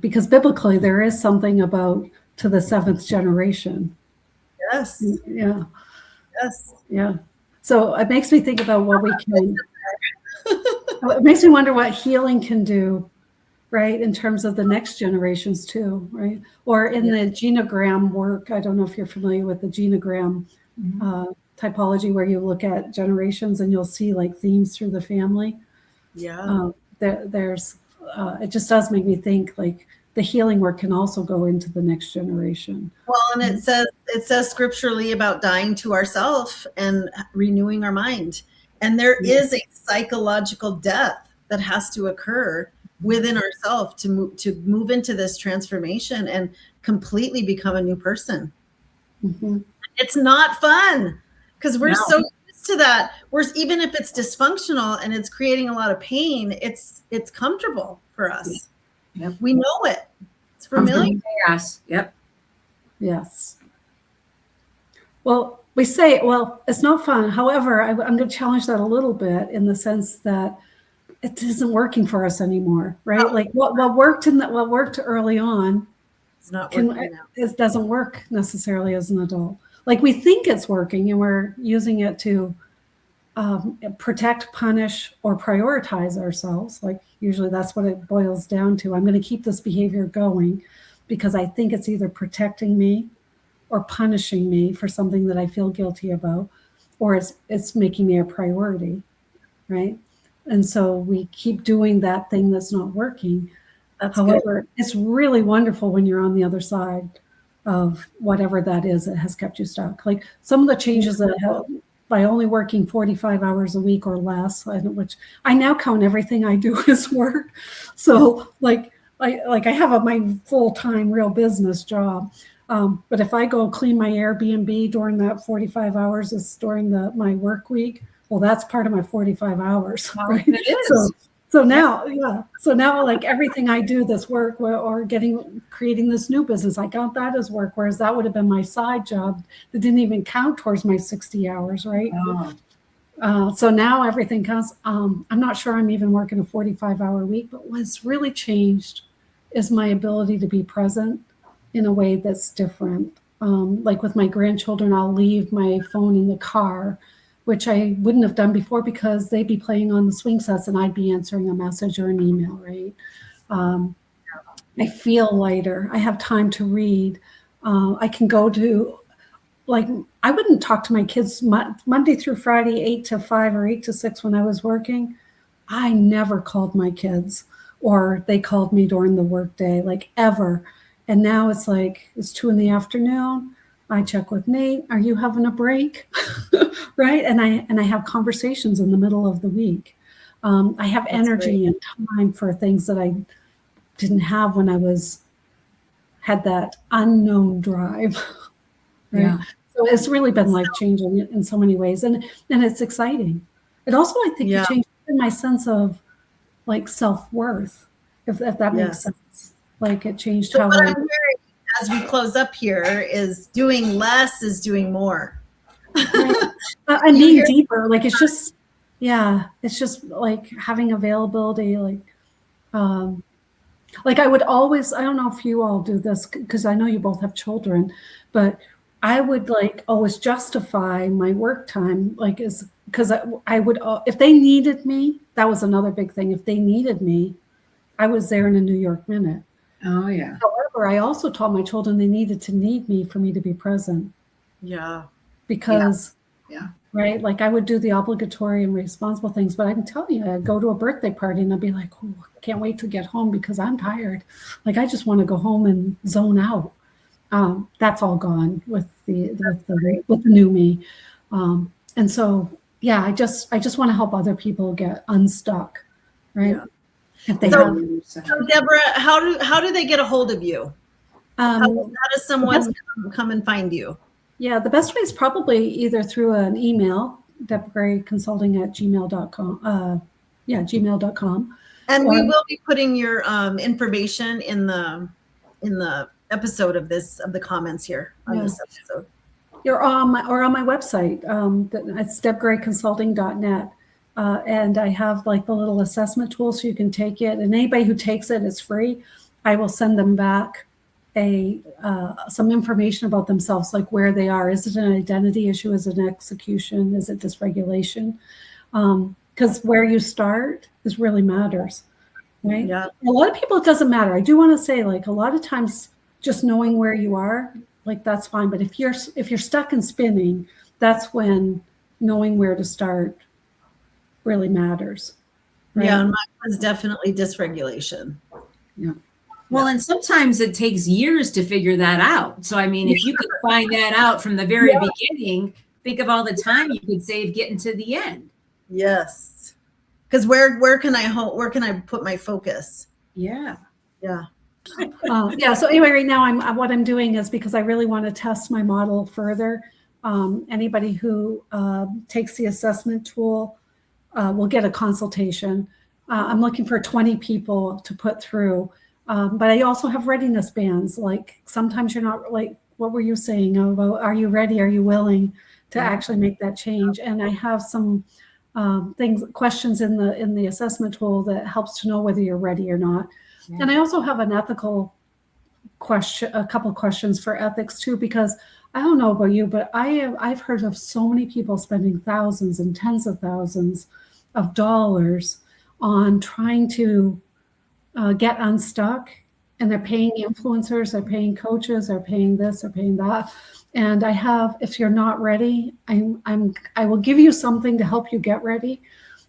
because biblically there is something about to the 7th generation. Yes. Yeah. Yes. Yeah. So it makes me think about what we can, it makes me wonder what healing can do, right? In terms of the next generations too, right? Or in the genogram work, I don't know if you're familiar with the genogram typology, where you look at generations and you'll see like themes through the family. Yeah. There's, it just does make me think like the healing work can also go into the next generation. Well, and it says scripturally about dying to ourselves and renewing our mind. And there is a psychological death that has to occur within ourselves to move into this transformation and completely become a new person. Mm-hmm. It's not fun because we're so used to that. Even if it's dysfunctional and it's creating a lot of pain, it's comfortable for us. Yep. We know it. It's familiar. Yes. Yep. Yes. Well, we say, well, it's not fun. However, I'm going to challenge that a little bit in the sense that it isn't working for us anymore, right? Like what worked what worked early on, It's not working now. It doesn't work necessarily as an adult. Like we think it's working and we're using it to protect, punish, or prioritize ourselves. Like usually that's what it boils down to. I'm going to keep this behavior going because I think it's either protecting me or punishing me for something that I feel guilty about, or it's making me a priority, right? And so we keep doing that thing that's not working. However, it's really wonderful when you're on the other side of whatever that is that has kept you stuck. Like some of the changes that help by only working 45 hours a week or less, which I now count everything I do as work. So like I have my full-time real business job. But if I go clean my Airbnb during that 45 hours is during my work week, well, that's part of my 45 hours. Right? It is. So now, So now, like everything I do, this work or creating this new business, I count that as work, whereas that would have been my side job that didn't even count towards my 60 hours, right? So now everything counts. I'm not sure I'm even working a 45-hour week, but what's really changed is my ability to be present in a way that's different. Like with my grandchildren, I'll leave my phone in the car, which I wouldn't have done before because they'd be playing on the swing sets and I'd be answering a message or an email, right? I feel lighter. I have time to read. I can go to, like, I wouldn't talk to my kids Monday through Friday, 8 to 5 or 8 to 6 when I was working. I never called my kids or they called me during the workday, like ever. And now it's like, it's 2 p.m. I check with Nate. Are you having a break? Right. And I have conversations in the middle of the week. I have energy and time for things that I didn't have when I had that unknown drive. Right. Yeah. So it's really been life-changing in so many ways. And it's exciting. It also, I think, it changed my sense of like self-worth, if that makes sense. Like it changed So how what I'm hearing as we close up here is doing less is doing more. and being deeper. Like it's just like having availability. Like I would always, I don't know if you all do this because I know you both have children, but I would like always justify my work time, like is because I would, if they needed me, that was another big thing. If they needed me, I was there in a New York minute. Oh, yeah. However, I also taught my children they needed to need me for me to be present. Yeah. Because right? Like I would do the obligatory and responsible things, but I'm telling you, I'd go to a birthday party and I'd be like, oh, can't wait to get home because I'm tired. Like I just want to go home and zone out. That's all gone with the new me. And so, yeah, I just want to help other people get unstuck, right? Yeah. If they So, have, So Deborah, how do they get a hold of you? How does someone come and find you? yeah, the best way is probably either through an email, debgrayconsulting@gmail.com. Gmail.com. And we will be putting your information in the episode of the comments here on this episode. You're on my website. It's debgrayconsulting.net. And I have like the little assessment tool so you can take it. And anybody who takes it is free. I will send them back some information about themselves, like where they are. Is it an identity issue? Is it an execution? Is it dysregulation? Because where you start is really matters, right? Yeah. A lot of people, it doesn't matter. I do want to say, like, a lot of times just knowing where you are, like, that's fine. But if you're stuck in spinning, that's when knowing where to start really matters. Right? Yeah, and mine was definitely dysregulation. Yeah. Well, and sometimes it takes years to figure that out. So, I mean, if you could find that out from the very beginning, think of all the time you could save getting to the end. Yes. Because where can I put my focus? Yeah. Yeah. So anyway, right now what I'm doing is, because I really want to test my model further. Anybody who takes the assessment tool will get a consultation. I'm looking for 20 people to put through. But I also have readiness bands. Like sometimes you're not, like, what were you saying about, are you ready? Are you willing to actually make that change? And I have some questions in the assessment tool that helps to know whether you're ready or not. Yeah. And I also have an ethical question, a couple of questions for ethics too, because I don't know about you, but I've heard of so many people spending thousands and tens of thousands of dollars on trying to get unstuck, and they're paying influencers, they're paying coaches, they're paying this, they're paying that. And if you're not ready, I will give you something to help you get ready,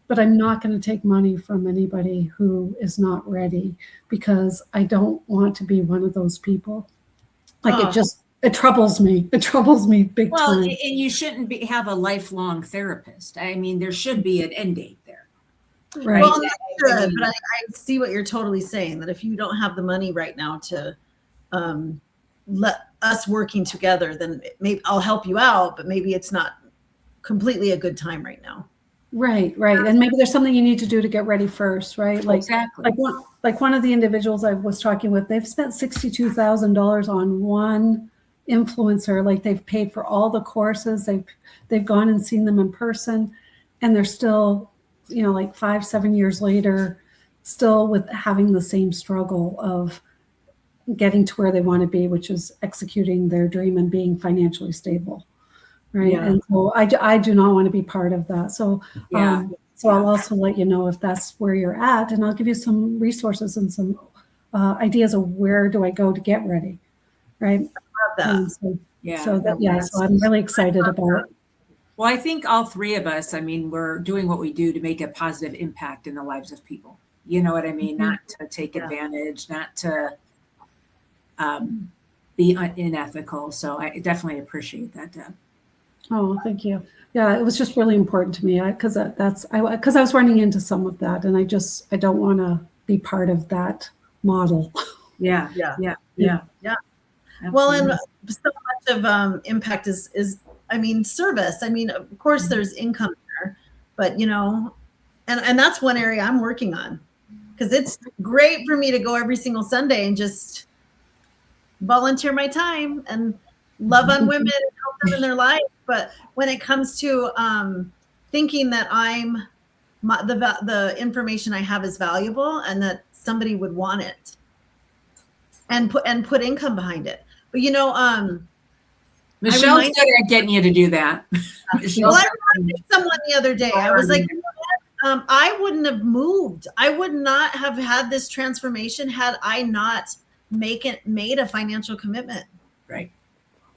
but I'm not going to take money from anybody who is not ready, because I don't want to be one of those people. Like it troubles me. It troubles me big time. Well, and you shouldn't have a lifelong therapist. I mean, there should be an end date there. Right. Well, that's good, but I see what you're totally saying, that if you don't have the money right now to let us working together, then maybe I'll help you out, but maybe it's not completely a good time right now. Right. And maybe there's something you need to do to get ready first, right? Like, exactly. Like one of the individuals I was talking with, they've spent $62,000 on one influencer. Like, they've paid for all the courses, they've gone and seen them in person, and they're still, like 5-7 years later, still with having the same struggle of getting to where they want to be, which is executing their dream and being financially stable. Right. Yeah. And so I do not want to be part of that. So, I'll also let you know if that's where you're at, and I'll give you some resources and some ideas of where do I go to get ready. Right. I love that. So I'm really excited about. Well, I think all three of us, I mean, we're doing what we do to make a positive impact in the lives of people. You know what I mean? Mm-hmm. Not to take advantage, not to be unethical. So I definitely appreciate that, Deb. Oh, thank you. Yeah, it was just really important to me because I was running into some of that, and I don't want to be part of that model. Yeah. Well, and so much of impact is service. I mean, of course, there's income there, but and that's one area I'm working on, because it's great for me to go every single Sunday and just volunteer my time and love on women and help them in their life. But when it comes to thinking that the information I have is valuable and that somebody would want it and put income behind it. But Michelle's good at getting you to do that. Well, I reminded someone the other day. I was like, I wouldn't have moved. I would not have had this transformation had I not made a financial commitment. Right.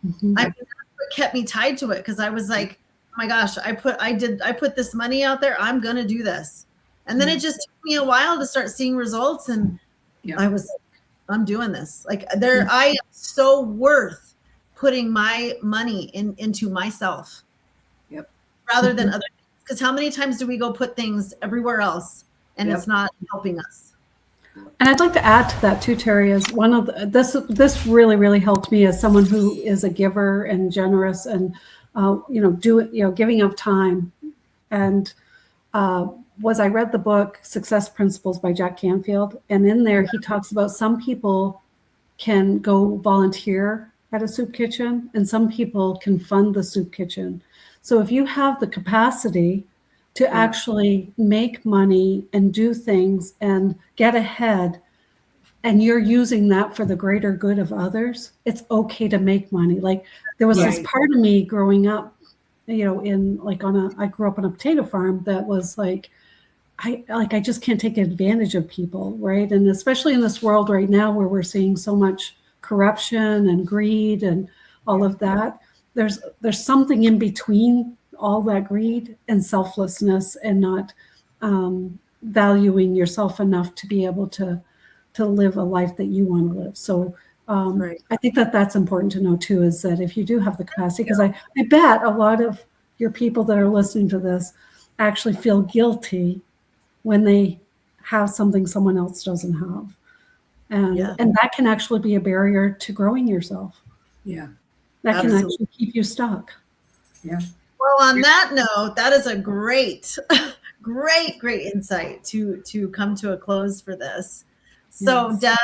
Mm-hmm. I mean, that's what kept me tied to it, because I was like, my gosh, I put this money out there. I'm going to do this. And then it just took me a while to start seeing results. And I was like, I'm doing this. Like I am so worth putting my money into myself rather than other things. Because how many times do we go put things everywhere else and it's not helping us? And I'd like to add to that too, Terry, is one of this really, really helped me as someone who is a giver and generous and, giving of time. And I read the book Success Principles by Jack Canfield. And in there, he talks about some people can go volunteer at a soup kitchen and some people can fund the soup kitchen. So if you have the capacity to actually make money and do things and get ahead, and you're using that for the greater good of others, it's okay to make money. Like there was this part of me growing up, I grew up on a potato farm that was like, I just can't take advantage of people, right? And especially in this world right now where we're seeing so much corruption and greed and all of that, there's something in between all that greed and selflessness and not valuing yourself enough to be able to live a life that you want to live. So I think that's important to know too, is that if you do have the capacity, because I bet a lot of your people that are listening to this actually feel guilty when they have something someone else doesn't have. And that can actually be a barrier to growing yourself. Yeah. That can actually keep you stuck. Yeah. Well, on that note, that is a great insight to come to a close for this. So Deb,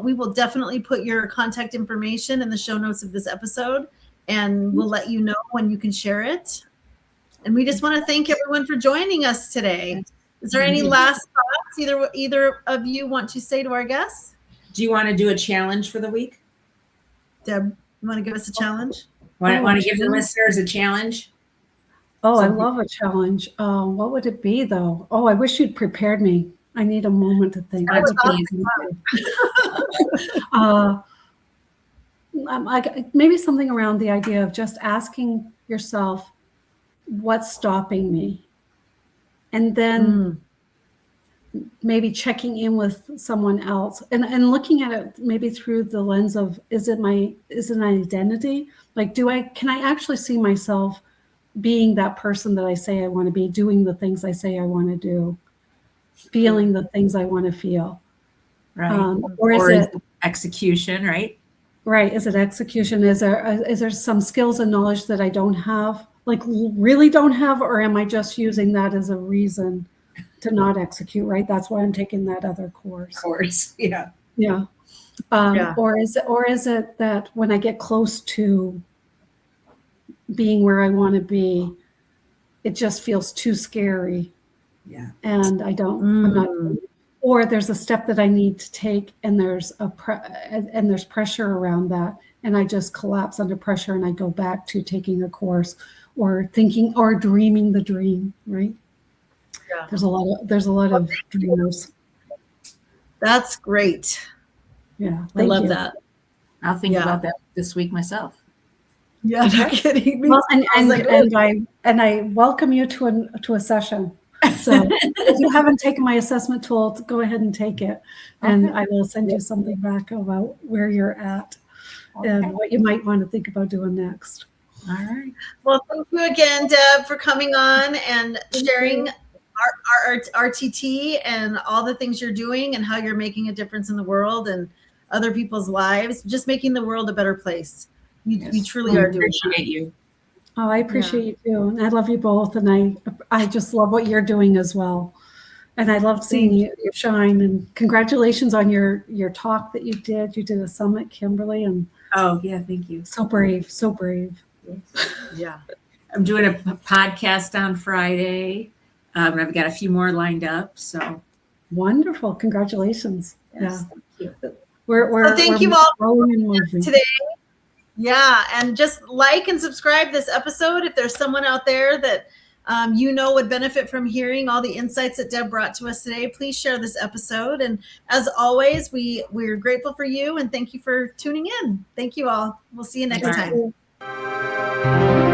we will definitely put your contact information in the show notes of this episode, and we'll let you know when you can share it. And we just want to thank everyone for joining us today. Is there any last thoughts either of you want to say to our guests? Do you want to do a challenge for the week? Deb, you want to give us a challenge? Want to give the listeners a challenge? Oh, I love a challenge. What would it be, though? Oh, I wish you'd prepared me. I need a moment to think. Maybe something around the idea of just asking yourself, what's stopping me? And then maybe checking in with someone else and looking at it maybe through the lens of, is it an identity? Like, can I actually see myself being that person that I say I want to be, doing the things I say I want to do, feeling the things I want to feel? Right. Or is it execution, right? Right. Is it execution? Is there some skills and knowledge that I don't have, like really don't have, or am I just using that as a reason to not execute? Right. That's why I'm taking that other course. Yeah. Yeah. Or is it that when I get close to being where I want to be, it just feels too scary. Yeah. And I'm not, or there's a step that I need to take and there's there's pressure around that. And I just collapse under pressure and I go back to taking a course or thinking or dreaming the dream, right? Yeah. There's a lot of dreamers. That's great. Yeah. I love that. I'll think about that this week myself. Yeah, no kidding. Well, and I welcome you to a session. So if you haven't taken my assessment tool, go ahead and take it. And I will send you something back about where you're at and what you might want to think about doing next. All right. Well, thank you again, Deb, for coming on and sharing our RTT and all the things you're doing and how you're making a difference in the world and other people's lives, just making the world a better place. You truly are doing that. Appreciate you. Oh, I appreciate you too. And I love you both. And I just love what you're doing as well. And I love seeing you shine. And congratulations on your talk that you did. You did a summit, Kimberly. And oh, yeah, thank you. So brave, so brave. Yeah. I'm doing a podcast on Friday. I've got a few more lined up. So wonderful. Congratulations. Yes, yeah. Thank We're thank you all for today. Yeah, and just like and subscribe this episode if there's someone out there that would benefit from hearing all the insights that Deb brought to us today. Please share this episode. And as always, we're grateful for you and thank you for tuning in. Thank you all. We'll see you next time.